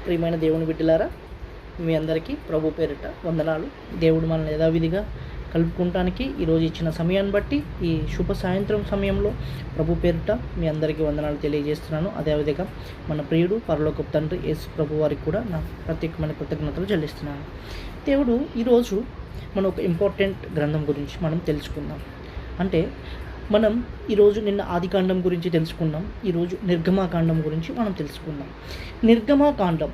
ప్రియమైన దేవుని బిడ్డలారా, మీ అందరికీ ప్రభు పేరిట వందనాలు. దేవుడు మనల్ని యథావిధిగా కలుపుకుంటానికి ఈరోజు ఇచ్చిన సమయాన్ని బట్టి ఈ శుభ సాయంత్రం సమయంలో ప్రభు పేరిట మీ అందరికీ వందనాలు తెలియజేస్తున్నాను. అదేవిధంగా మన ప్రియుడు పరలోకపు తండ్రి యేసు ప్రభు వారికి కూడా నా ప్రత్యేకమైన కృతజ్ఞతలు చెల్లిస్తున్నాను. దేవుడు ఈరోజు మన ఒక ఇంపార్టెంట్ గ్రంథం గురించి మనం తెలుసుకుందాం. అంటే మనం ఈరోజు నిన్న ఆదికాండం గురించి తెలుసుకున్నాం, ఈరోజు నిర్గమాకాండం గురించి మనం తెలుసుకుందాం. నిర్గమాకాండం,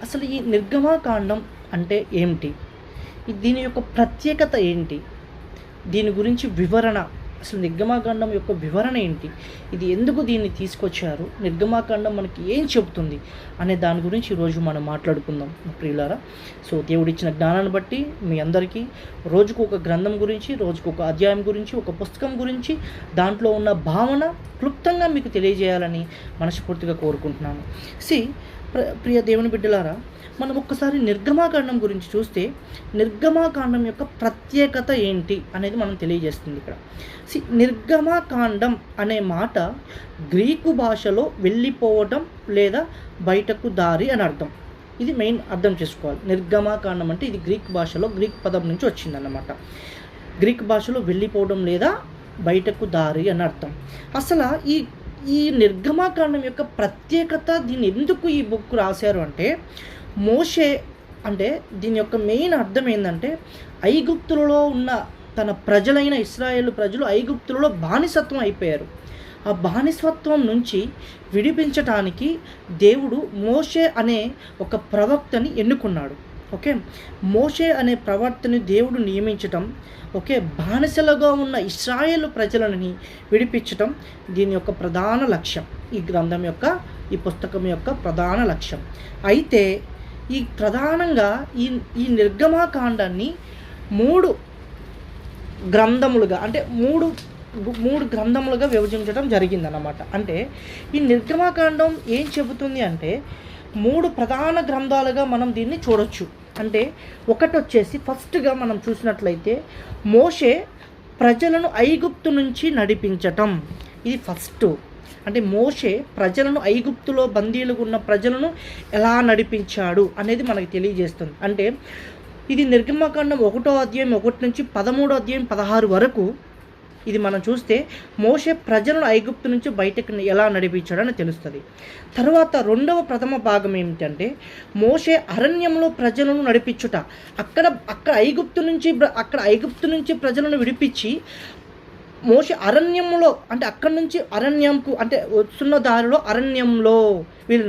అసలు ఈ నిర్గమాకాండం అంటే ఏమిటి, దీని యొక్క ప్రత్యేకత ఏంటి, దీని గురించి వివరణ, అసలు నిర్గమాకాండం యొక్క వివరణ ఏంటి, ఇది ఎందుకు దీన్ని తీసుకొచ్చారు, నిర్గమాకాండం మనకి ఏం చెబుతుంది అనే దాని గురించి ఈరోజు మనం మాట్లాడుకుందాం ప్రియులారా. సో దేవుడిచ్చిన జ్ఞానాన్ని బట్టి మీ అందరికీ రోజుకు ఒక గ్రంథం గురించి, రోజుకు ఒక అధ్యాయం గురించి, ఒక పుస్తకం గురించి, దాంట్లో ఉన్న భావన క్లుప్తంగా మీకు తెలియజేయాలని మనస్ఫూర్తిగా కోరుకుంటున్నాను. ప్రియ దేవుని బిడ్డలారా, మనం ఒక్కసారి నిర్గమాకాండం గురించి చూస్తే నిర్గమాకాండం యొక్క ప్రత్యేకత ఏంటి అనేది మనం తెలియజేస్తుంది ఇక్కడ. నిర్గమాకాండం అనే మాట గ్రీకు భాషలో వెళ్ళిపోవటం లేదా బయటకు దారి అని అర్థం. ఇది మెయిన్ అర్థం చేసుకోవాలి. నిర్గమాకాండం అంటే ఇది గ్రీక్ భాషలో, గ్రీక్ పదం నుంచి వచ్చిందన్నమాట. గ్రీక్ భాషలో వెళ్ళిపోవడం లేదా బయటకు దారి అని అర్థం. అసలు ఈ నిర్గమాకాండం యొక్క ప్రత్యేకత, దీన్ని ఎందుకు ఈ బుక్ రాశారు అంటే, మోషే అంటే దీని యొక్క మెయిన్ అర్థం ఏంటంటే, ఐగుప్తులలో ఉన్న తన ప్రజలైన ఇశ్రాయేలు ప్రజలు ఐగుప్తులలో బానిసత్వం అయిపోయారు. ఆ బానిసత్వం నుంచి విడిపించటానికి దేవుడు మోషే అనే ఒక ప్రవక్తని ఎన్నుకున్నాడు. ఓకే, మోషే అనే ప్రవక్తని దేవుడు నియమించటం, ఓకే, బానిసలుగా ఉన్న ఇశ్రాయేలు ప్రజలని విడిపించటం దీని యొక్క ప్రధాన లక్ష్యం, ఈ గ్రంథం యొక్క, ఈ పుస్తకం యొక్క ప్రధాన లక్ష్యం. అయితే ఈ ప్రధానంగా ఈ నిర్గమాకాండాన్ని మూడు గ్రంథములుగా, అంటే మూడు గ్రంథములుగా విభజించడం జరిగిందన్నమాట. అంటే ఈ నిర్గమాకాండం ఏం చెబుతుంది అంటే, మూడు ప్రధాన గ్రంథాలుగా మనం దీన్ని చూడొచ్చు. అంటే ఒకటి వచ్చేసి, ఫస్ట్గా మనం చూసినట్లయితే మోషే ప్రజలను ఐగుప్తు నుంచి నడిపించటం, ఇది ఫస్ట్. అంటే మోషే ప్రజలను, ఐగుప్తులో బందీలుగా ఉన్న ప్రజలను ఎలా నడిపించాడు అనేది మనకు తెలియజేస్తుంది. అంటే ఇది నిర్గమాకాండం 1వ అధ్యాయం 1 నుంచి 13వ అధ్యాయం 16 వరకు ఇది మనం చూస్తే మోషే ప్రజలను ఐగుప్తు నుంచి బయటకు ఎలా నడిపించాడని తెలుస్తుంది. తర్వాత రెండవ ప్రథమ భాగం ఏమిటంటే, మోషే అరణ్యంలో ప్రజలను నడిపించుట. అక్కడ ఐగుప్తు నుంచి ప్రజలను విడిపించి మోషే అరణ్యంలో, అంటే అక్కడి నుంచి అరణ్యంకు, అంటే వస్తున్న దారిలో అరణ్యంలో వీళ్ళు